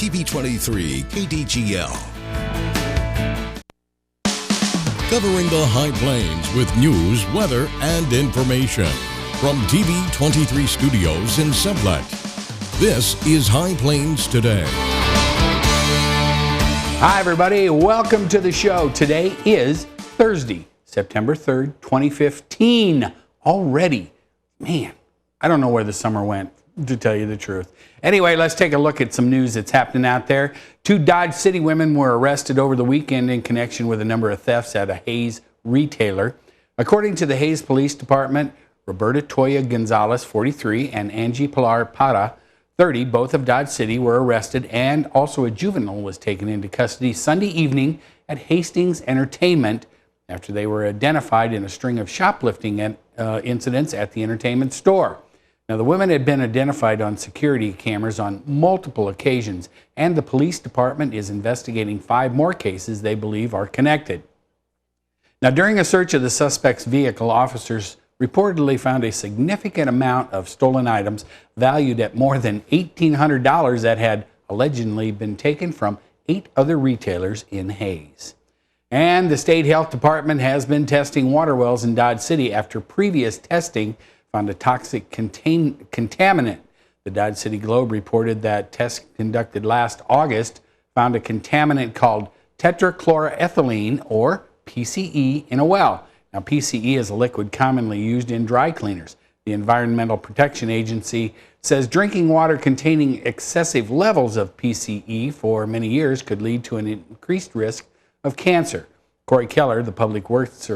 TV23 KDGL. Covering the High Plains with news, weather, and information. From TV23 Studios in Sublette, this is High Plains Today. Hi, everybody. Welcome to the show. Today is Thursday, September 3rd, 2015. Already. Man, I don't know where the summer went, to tell you the truth. Anyway, let's take a look at some news that's happening out there. 2 Dodge City women were arrested over the weekend in connection with a number of thefts at a Hayes retailer. According to the Hayes Police Department, Roberta Toya Gonzalez, 43, and Angie Pilar Para, 30, both of Dodge City, were arrested, and also a juvenile was taken into custody Sunday evening at Hastings Entertainment after they were identified in a string of shoplifting incidents at the entertainment store. Now, the women had been identified on security cameras on multiple occasions, and the police department is investigating 5 more cases they believe are connected. Now, during a search of the suspect's vehicle, officers reportedly found a significant amount of stolen items valued at more than $1,800 that had allegedly been taken from 8 other retailers in Hayes. And the state health department has been testing water wells in Dodge City after previous testing found a toxic contaminant. The Dodge City Globe reported that tests conducted last August found a contaminant called tetrachloroethylene, or PCE, in a well. Now, PCE is a liquid commonly used in dry cleaners. The Environmental Protection Agency says drinking water containing excessive levels of PCE for many years could lead to an increased risk of cancer. Corey Keller, the public works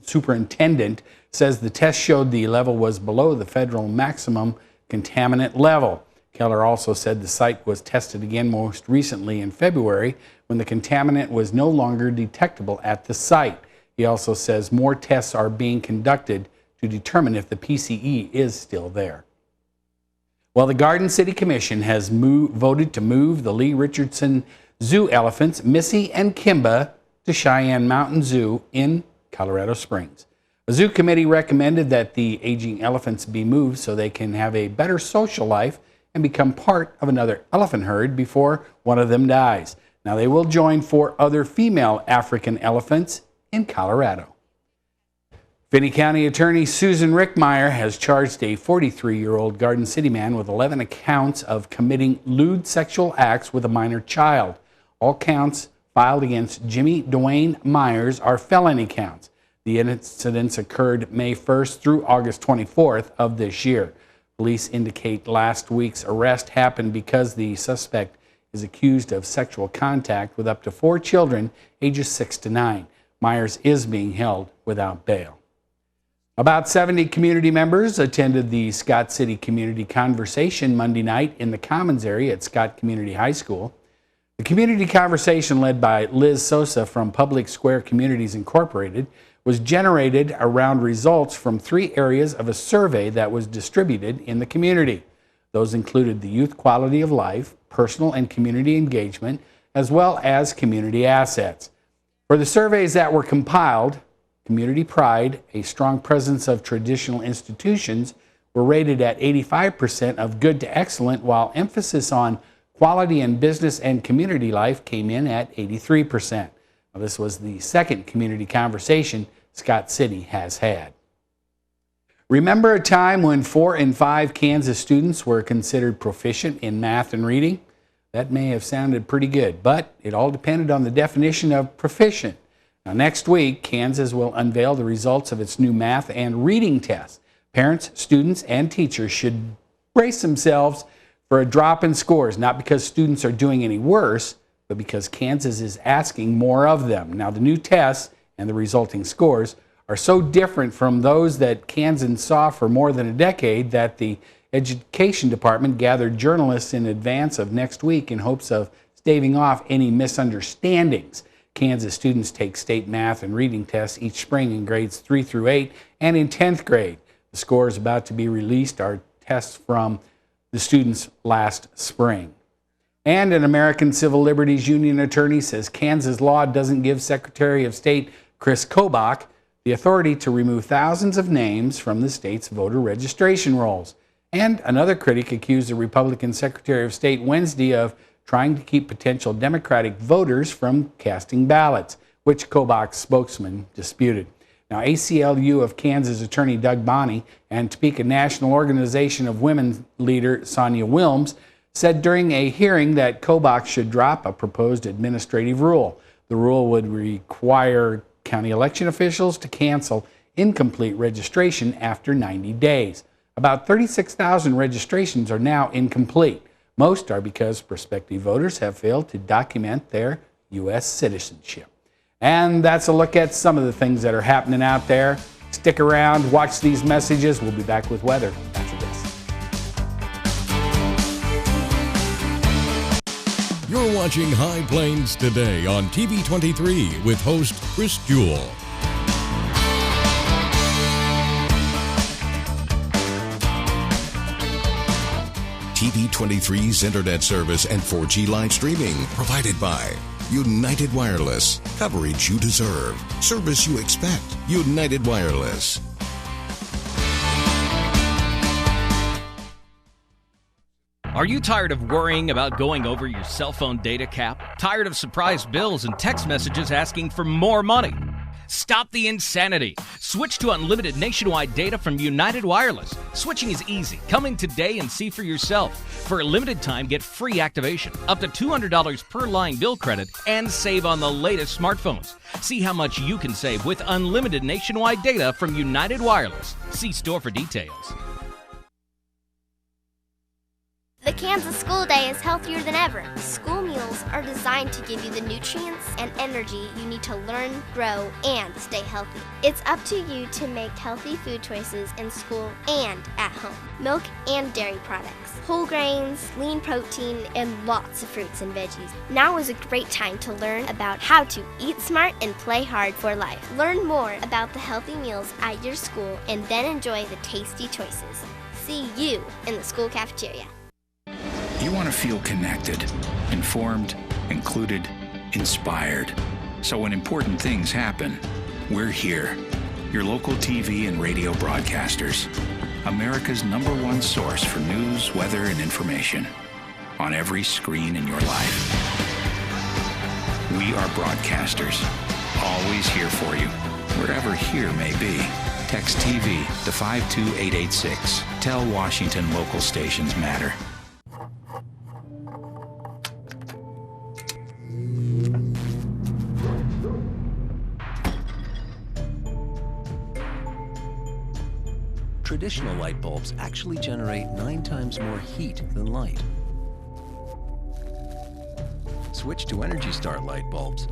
superintendent, says the test showed the level was below the federal maximum contaminant level. Keller also said the site was tested again most recently in February when the contaminant was no longer detectable at the site. He also says more tests are being conducted to determine if the PCE is still there. Well, the Garden City Commission has voted to move the Lee Richardson Zoo elephants, Missy and Kimba, to Cheyenne Mountain Zoo in Colorado Springs. The zoo committee recommended that the aging elephants be moved so they can have a better social life and become part of another elephant herd before one of them dies. Now, they will join 4 other female African elephants in Colorado. Finney County Attorney Susan Rickmeyer has charged a 43-year-old Garden City man with 11 accounts of committing lewd sexual acts with a minor child. All counts filed against Jimmy Dwayne Myers are felony counts. The incidents occurred May 1st through August 24th of this year. Police indicate last week's arrest happened because the suspect is accused of sexual contact with up to 4 children ages 6 to 9. Myers is being held without bail. About 70 community members attended the Scott City Community Conversation Monday night in the Commons area at Scott Community High School. The community conversation, led by Liz Sosa from Public Square Communities Incorporated, was generated around results from 3 areas of a survey that was distributed in the community. Those included the youth quality of life, personal and community engagement, as well as community assets. For the surveys that were compiled, community pride, a strong presence of traditional institutions, were rated at 85% of good to excellent, while emphasis on quality in business and community life came in at 83%. Now, this was the second community conversation Scott City has had. Remember a time when 4 in 5 Kansas students were considered proficient in math and reading? That may have sounded pretty good, but it all depended on the definition of proficient. Now, next week, Kansas will unveil the results of its new math and reading tests. Parents, students, and teachers should brace themselves for a drop in scores, not because students are doing any worse, but because Kansas is asking more of them. Now, the new tests and the resulting scores are so different from those that Kansas saw for more than a decade that the Education Department gathered journalists in advance of next week in hopes of staving off any misunderstandings. Kansas students take state math and reading tests each spring in grades 3 through 8 and in 10th grade. The scores about to be released are tests from the students last spring. And an American Civil Liberties Union attorney says Kansas law doesn't give Secretary of State Chris Kobach the authority to remove thousands of names from the state's voter registration rolls. And another critic accused the Republican Secretary of State Wednesday of trying to keep potential Democratic voters from casting ballots, which Kobach's spokesman disputed. Now, ACLU of Kansas attorney Doug Bonney and Topeka National Organization of Women leader Sonia Wilms said during a hearing that Kobach should drop a proposed administrative rule. The rule would require county election officials to cancel incomplete registration after 90 days. About 36,000 registrations are now incomplete. Most are because prospective voters have failed to document their U.S. citizenship. And that's a look at some of the things that are happening out there. Stick around, watch these messages. We'll be back with weather after this. You're watching High Plains Today on TV 23 with host Chris Jewell. TV 23's internet service and 4G live streaming provided by United Wireless. Coverage you deserve. Service you expect. United Wireless. Are you tired of worrying about going over your cell phone data cap? Tired of surprise bills and text messages asking for more money? Stop the insanity. Switch to unlimited nationwide data from United Wireless. Switching is easy. Come in today and see for yourself. For a limited time, get free activation, up to $200 per line bill credit, and save on the latest smartphones. See how much you can save with unlimited nationwide data from United Wireless. See store for details. The Kansas school day is healthier than ever. School meals are designed to give you the nutrients and energy you need to learn, grow, and stay healthy. It's up to you to make healthy food choices in school and at home. Milk and dairy products, whole grains, lean protein, and lots of fruits and veggies. Now is a great time to learn about how to eat smart and play hard for life. Learn more about the healthy meals at your school and then enjoy the tasty choices. See you in the school cafeteria. You want to feel connected, informed, included, inspired. So when important things happen, we're here. Your local TV and radio broadcasters. America's #1 source for news, weather, and information. On every screen in your life. We are broadcasters. Always here for you, wherever here may be. Text TV to 52886. Tell Washington local stations matter. Traditional light bulbs actually generate 9 times more heat than light. Switch to Energy Star light bulbs,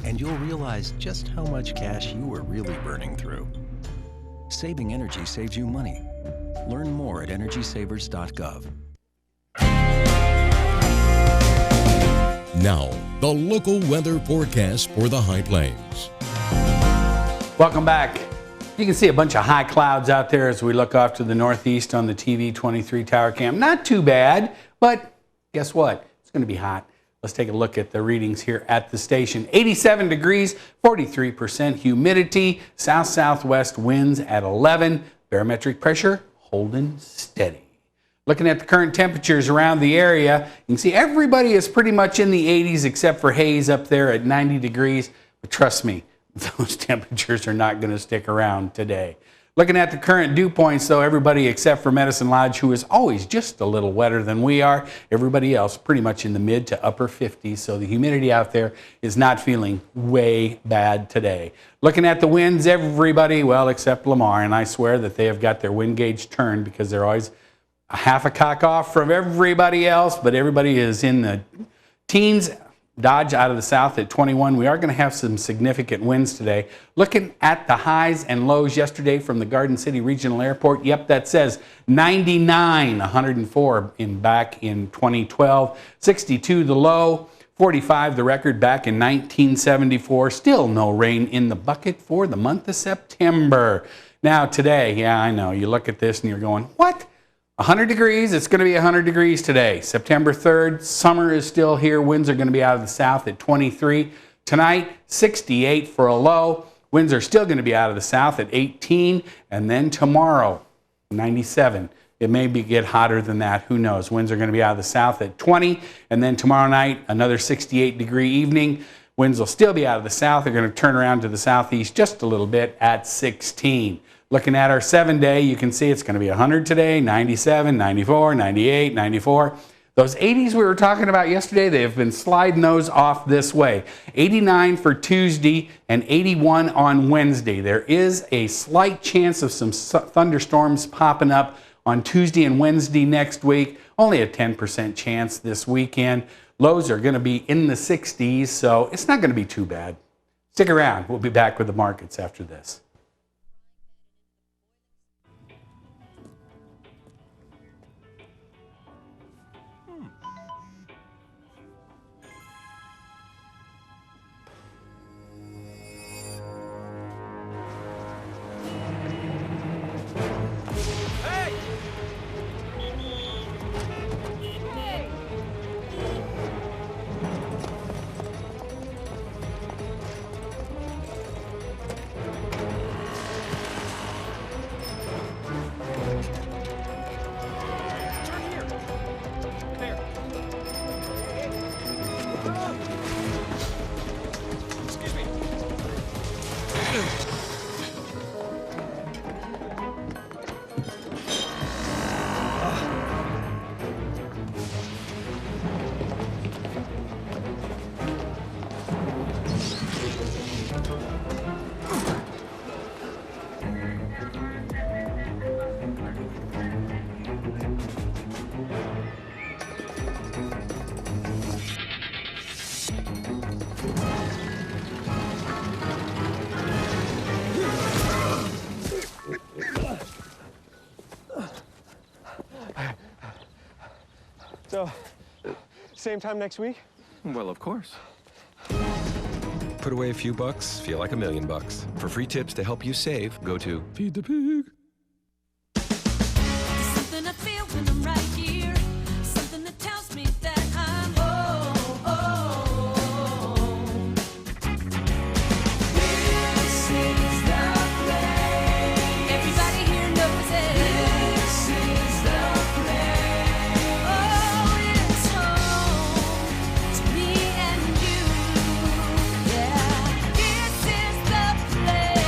and you'll realize just how much cash you were really burning through. Saving energy saves you money. Learn more at energysavers.gov. Now, the local weather forecast for the High Plains. Welcome back. You can see a bunch of high clouds out there as we look off to the northeast on the TV 23 tower cam. Not too bad, but guess what? It's going to be hot. Let's take a look at the readings here at the station. 87 degrees, 43% humidity, south-southwest winds at 11, barometric pressure holding steady. Looking at the current temperatures around the area, you can see everybody is pretty much in the 80s except for Hayes up there at 90 degrees. But trust me, those temperatures are not going to stick around today. Looking at the current dew points, though, everybody except for Medicine Lodge, who is always just a little wetter than we are, everybody else pretty much in the mid to upper 50s, so the humidity out there is not feeling way bad today. Looking at the winds, everybody, well, except Lamar, and I swear that they have got their wind gauge turned because they're always a half a cock off from everybody else, but everybody is in the teens. Dodge out of the south at 21. We are going to have some significant winds today. Looking at the highs and lows yesterday from the Garden City Regional Airport, yep, that says 99, 104 back in 2012, 62 the low, 45 the record back in 1974. Still no rain in the bucket for the month of September. Now today, yeah, I know, you look at this and you're going, what? 100 degrees, it's going to be 100 degrees today. September 3rd, summer is still here. Winds are going to be out of the south at 23. Tonight, 68 for a low. Winds are still going to be out of the south at 18. And then tomorrow, 97. It may get hotter than that. Who knows? Winds are going to be out of the south at 20. And then tomorrow night, another 68-degree evening. Winds will still be out of the south. They're going to turn around to the southeast just a little bit at 16. Looking at our 7-day, you can see it's going to be 100 today, 97, 94, 98, 94. Those 80s we were talking about yesterday, they have been sliding those off this way. 89 for Tuesday and 81 on Wednesday. There is a slight chance of some thunderstorms popping up on Tuesday and Wednesday next week. Only a 10% chance this weekend. Lows are going to be in the 60s, so it's not going to be too bad. Stick around. We'll be back with the markets after this. So, same time next week? Well, of course. Put away a few bucks, feel like $1 million. For free tips to help you save, go to Feed the Pig. Something I feel when I'm right here. Something that tells me that I'm home. This is the place. Everybody here knows it. This is the place. Oh, it's home to me and you. Yeah, this is the place.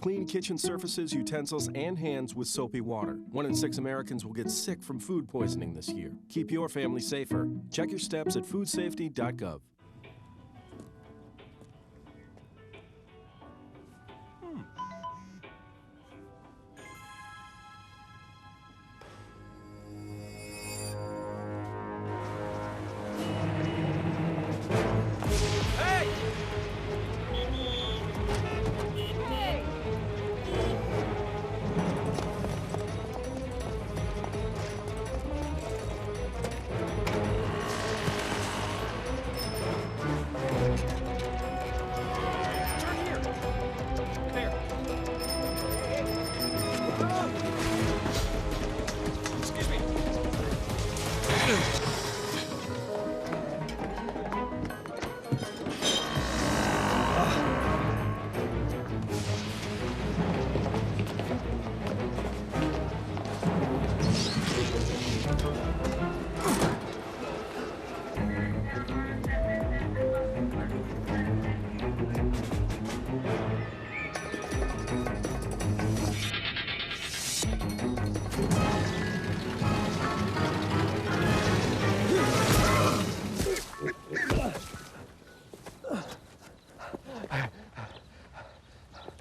Clean kitchen surfaces, utensils, and hands with soapy water. 1 in 6 Americans will get sick from food poisoning this year. Keep your family safer. Check your steps at foodsafety.gov.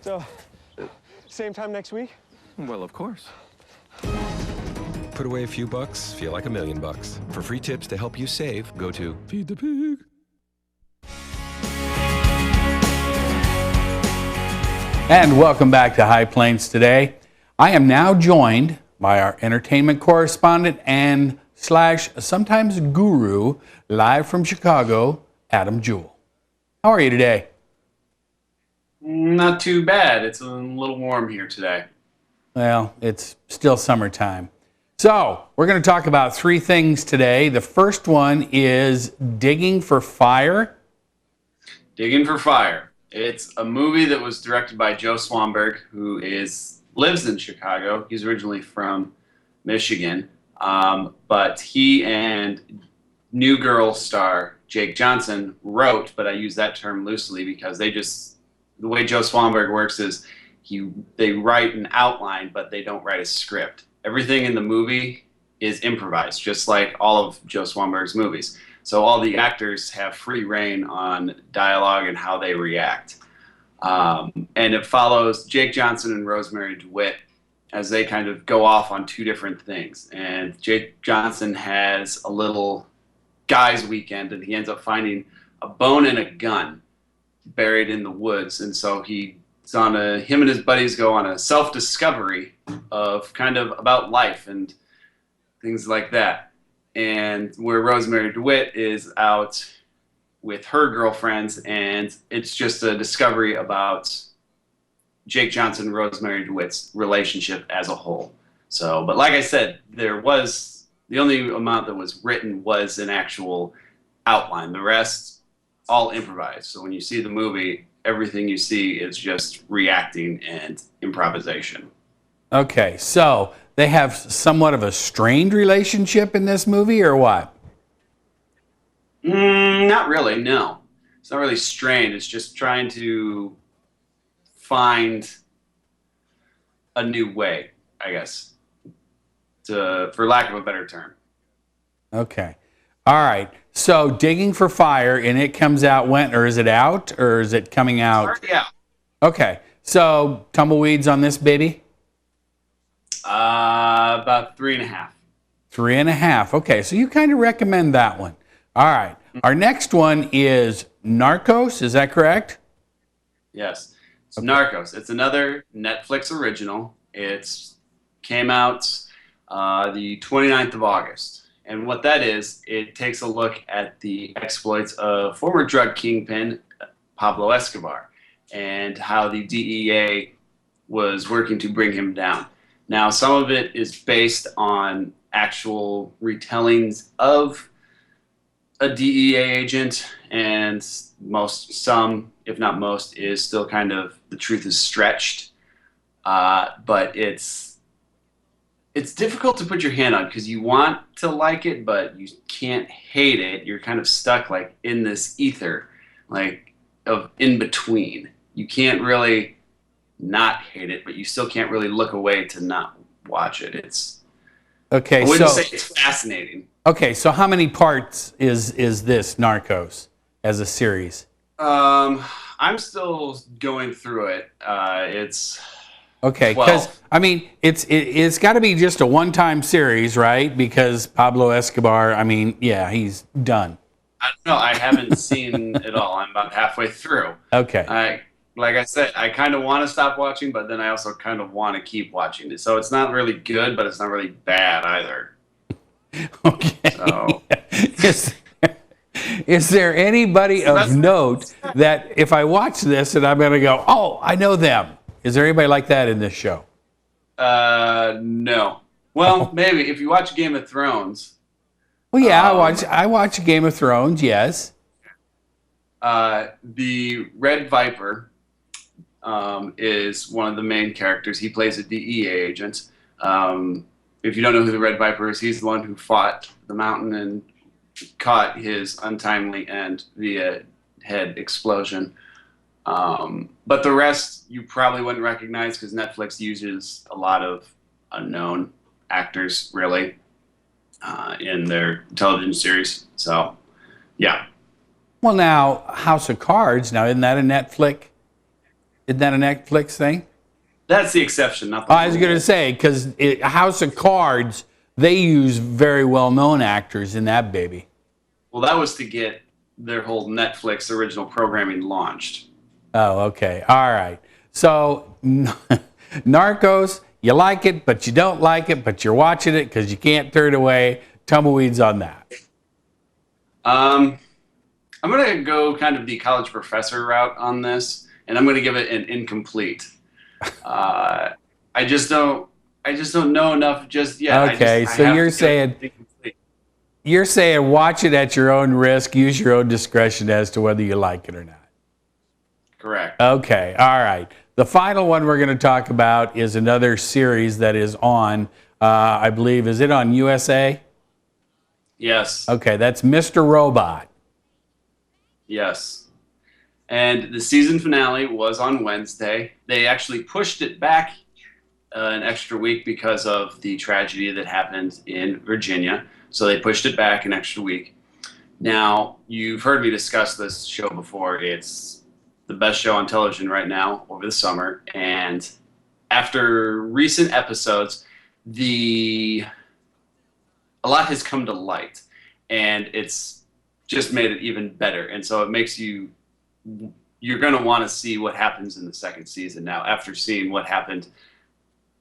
So, same time next week? Well, of course. Put away a few bucks, feel like $1 million. For free tips to help you save, go to Feed the Pig. And welcome back to High Plains Today. I am now joined by our entertainment correspondent and sometimes guru, live from Chicago, Adam Jewell. How are you today? Not too bad. It's a little warm here today. Well, it's still summertime. So, we're going to talk about three things today. The first one is Digging for Fire. Digging for Fire. It's a movie that was directed by Joe Swanberg, who lives in Chicago. He's originally from Michigan. But he and New Girl star Jake Johnson wrote, but I use that term loosely because the way Joe Swanberg works is they write an outline, but they don't write a script. Everything in the movie is improvised, just like all of Joe Swanberg's movies. So all the actors have free reign on dialogue and how they react. And it follows Jake Johnson and Rosemary DeWitt as they kind of go off on two different things. And Jake Johnson has a little guy's weekend, and he ends up finding a bone and a gun buried in the woods. And so him and his buddies go on a self-discovery of kind of about life and things like that. And where Rosemary DeWitt is out with her girlfriends, and it's just a discovery about Jake Johnson and Rosemary DeWitt's relationship as a whole. So, but like I said, the only amount that was written was an actual outline. The rest, all improvised. So when you see the movie, everything you see is just reacting and improvisation. Okay, so they have somewhat of a strained relationship in this movie, or what? Not really, no. It's not really strained. It's just trying to find a new way, I guess, for lack of a better term. Okay. All right. So Digging for Fire, and it comes out when, or is it out, or is it coming out? It's already out. Okay. So tumbleweeds on this baby? About 3.5. 3.5. Okay. So you kind of recommend that one. All right. Our next one is Narcos. Is that correct? Yes. It's Narcos. It's another Netflix original. It came out the 29th of August. And what that is, it takes a look at the exploits of former drug kingpin Pablo Escobar and how the DEA was working to bring him down. Now, some of it is based on actual retellings of a DEA agent, and some, if not most, is still kind of the truth is stretched. But it's difficult to put your hand on because you want to like it, but you can't hate it. You're kind of stuck like in this ether, like of in between. You can't really not hate it, but you still can't really look away to not watch it. Okay. I wouldn't say it's fascinating. Okay, so how many parts is this Narcos as a series? I'm still going through it. It's okay, because I mean, it's got to be just a one-time series, right? Because Pablo Escobar, I mean, yeah, he's done. I don't know. I haven't seen it all. I'm about halfway through. Okay. Like I said, I kind of want to stop watching, but then I also kind of want to keep watching it. So it's not really good, but it's not really bad either. Okay. So. Is there anybody of note that if I watch this and I'm going to go, oh, I know them? Is there anybody like that in this show? No. Well, maybe if you watch Game of Thrones. Well, yeah, I watch Game of Thrones. Yes. The Red Viper is one of the main characters. He plays a DEA agent. If you don't know who the Red Viper is, he's the one who fought the Mountain and caught his untimely end via head explosion. But the rest you probably wouldn't recognize because Netflix uses a lot of unknown actors, really, in their television series. So, yeah. Well, now House of Cards. Now, isn't that a Netflix? Isn't that a Netflix thing? That's the exception, not the I was going to say, because House of Cards, they use very well-known actors in that baby. Well, that was to get their whole Netflix original programming launched. Oh, okay. All right. So, Narcos, you like it, but you don't like it, but you're watching it because you can't turn away. Tumbleweeds on that. I'm going to go kind of the college professor route on this, and I'm going to give it an incomplete. I just don't know enough just yet. Okay, so you're saying watch it at your own risk, use your own discretion as to whether you like it or not. Correct. Okay, all right. The final one we're going to talk about is another series that is on, I believe, is it on USA? Yes. Okay, that's Mr. Robot. Yes. And the season finale was on Wednesday. They actually pushed it back an extra week because of the tragedy that happened in Virginia. So they pushed it back an extra week. Now, you've heard me discuss this show before. It's the best show on television right now over the summer. And after recent episodes, a lot has come to light. And it's just made it even better. And so it makes you're going to want to see what happens in the second season now after seeing what happened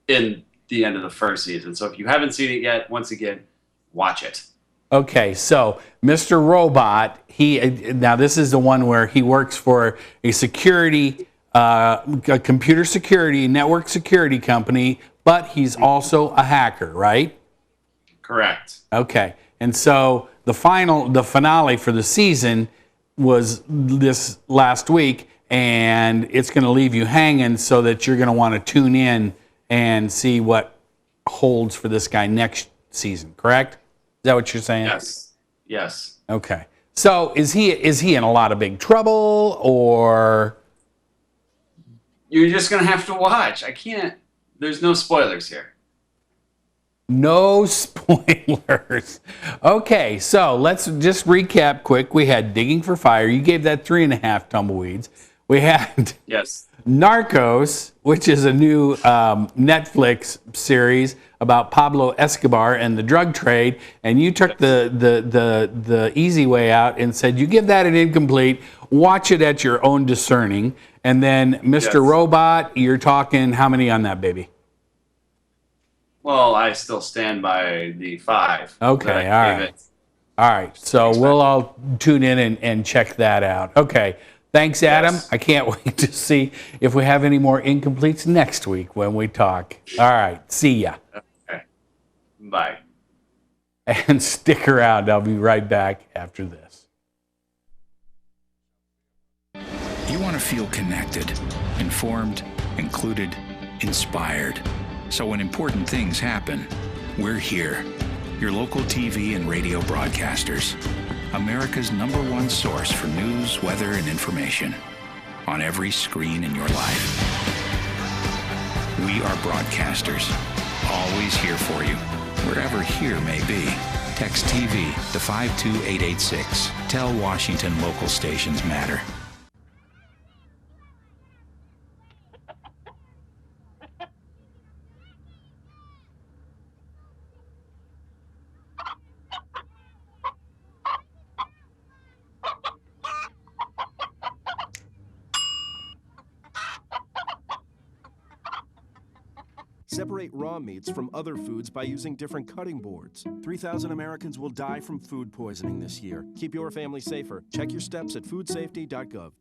in the end of the first season. So if you haven't seen it yet, once again, watch it. Okay, so Mr. Robot, now this is the one where he works for a computer security, network security company, but he's also a hacker, right? Correct. Okay, and so the finale for the season was this last week, and it's going to leave you hanging so that you're going to want to tune in and see what holds for this guy next season, correct? Is that what you're saying? Yes. Yes. Okay. So is he in a lot of big trouble, or? You're just going to have to watch. There's no spoilers here. No spoilers. Okay, so let's just recap quick. We had Digging for Fire. You gave that 3.5 tumbleweeds. We had Narcos, which is a new Netflix series about Pablo Escobar and the drug trade, and you took the easy way out and said you give that an incomplete. Watch it at your own discerning. And then Mr. Robot, you're talking how many on that baby? Well, I still stand by the 5. Okay, all right. All right, so we'll all tune in and check that out. Okay, thanks, Adam. Yes. I can't wait to see if we have any more incompletes next week when we talk. All right, see ya. Okay, bye. And stick around. I'll be right back after this. You want to feel connected, informed, included, inspired. So when important things happen, we're here. Your local TV and radio broadcasters. America's #1 source for news, weather, and information. On every screen in your life. We are broadcasters. Always here for you. Wherever here may be. Text TV to 52886. Tell Washington local stations matter. Separate raw meats from other foods by using different cutting boards. 3,000 Americans will die from food poisoning this year. Keep your family safer. Check your steps at foodsafety.gov.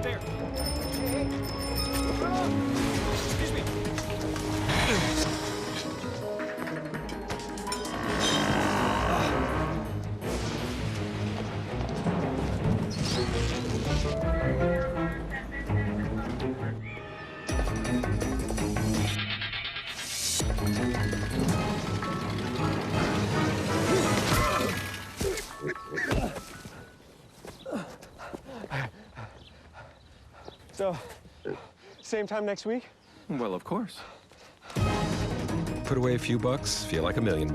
There. Excuse me. So, same time next week? Well, of course. Put away a few bucks, feel like $1 million.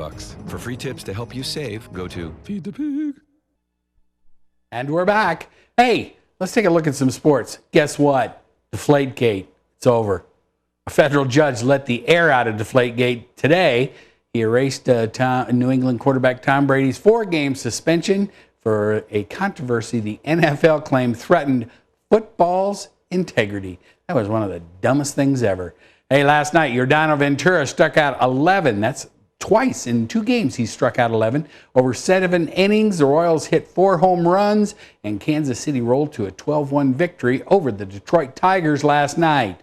For free tips to help you save, go to Feed the Pig. And we're back. Hey, let's take a look at some sports. Guess what? Deflategate. It's over. A federal judge let the air out of Deflategate today. He erased New England quarterback Tom Brady's 4-game suspension for a controversy the NFL claimed threatened football's integrity. That was one of the dumbest things ever. Hey, last night, Yordano Ventura struck out 11. That's twice in 2 games he struck out 11. Over 7 innings, the Royals hit 4 home runs, and Kansas City rolled to a 12-1 victory over the Detroit Tigers last night.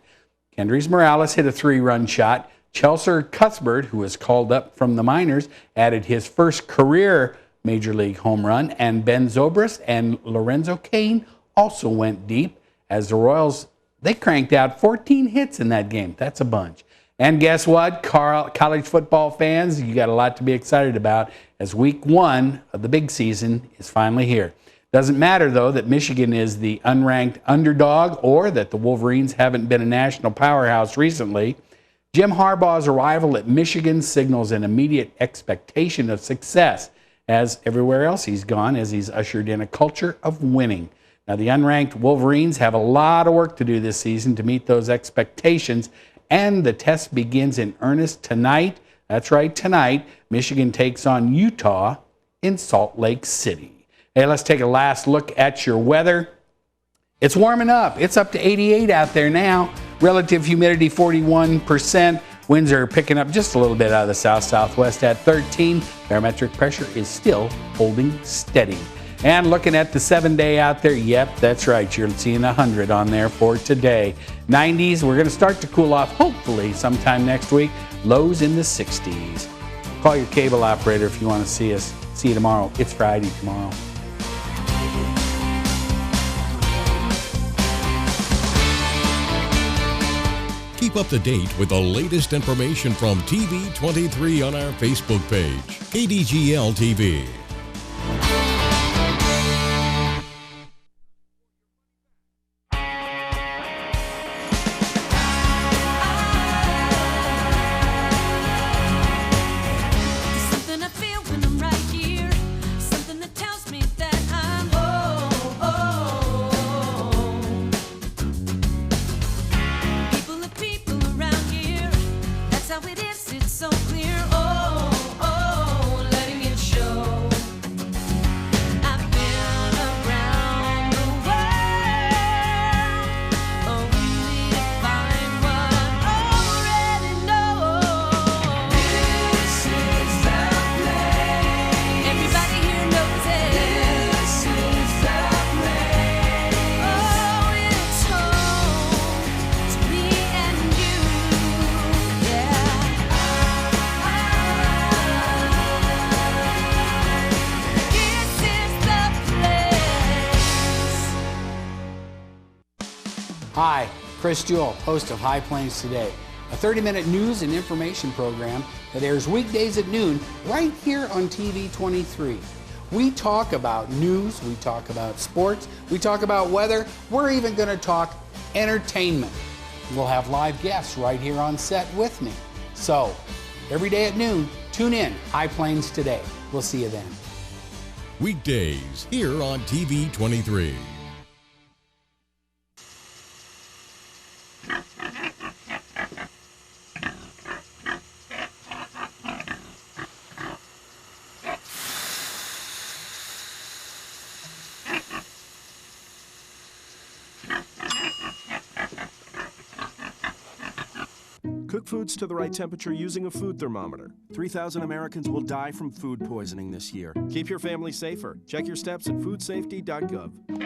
Kendrys Morales hit a 3-run shot. Chelsea Cuthbert, who was called up from the minors, added his first career Major League home run, and Ben Zobrist and Lorenzo Cain also went deep as the Royals, they cranked out 14 hits in that game. That's a bunch. And guess what, college football fans, you got a lot to be excited about as week 1 of the big season is finally here. Doesn't matter, though, that Michigan is the unranked underdog or that the Wolverines haven't been a national powerhouse recently. Jim Harbaugh's arrival at Michigan signals an immediate expectation of success, as everywhere else he's gone, as he's ushered in a culture of winning. Now, the unranked Wolverines have a lot of work to do this season to meet those expectations, and the test begins in earnest tonight. That's right, tonight, Michigan takes on Utah in Salt Lake City. Hey, let's take a last look at your weather. It's warming up. It's up to 88 out there now. Relative humidity 41%. Winds are picking up just a little bit out of the south-southwest at 13. Barometric pressure is still holding steady. And looking at the 7-day out there, yep, that's right. You're seeing 100 on there for today. 90s, we're going to start to cool off, hopefully, sometime next week. Lows in the 60s. Call your cable operator if you want to see us. See you tomorrow. It's Friday tomorrow. Keep up to date with the latest information from TV23 on our Facebook page, KDGL TV. Hi, Chris Jewell, host of High Plains Today, a 30-minute news and information program that airs weekdays at noon right here on TV23. We talk about news, we talk about sports, we talk about weather, we're even going to talk entertainment. We'll have live guests right here on set with me. So, every day at noon, tune in, High Plains Today. We'll see you then. Weekdays here on TV23. Cook foods to the right temperature using a food thermometer. 3,000 Americans will die from food poisoning this year. Keep your family safer. Check your steps at foodsafety.gov.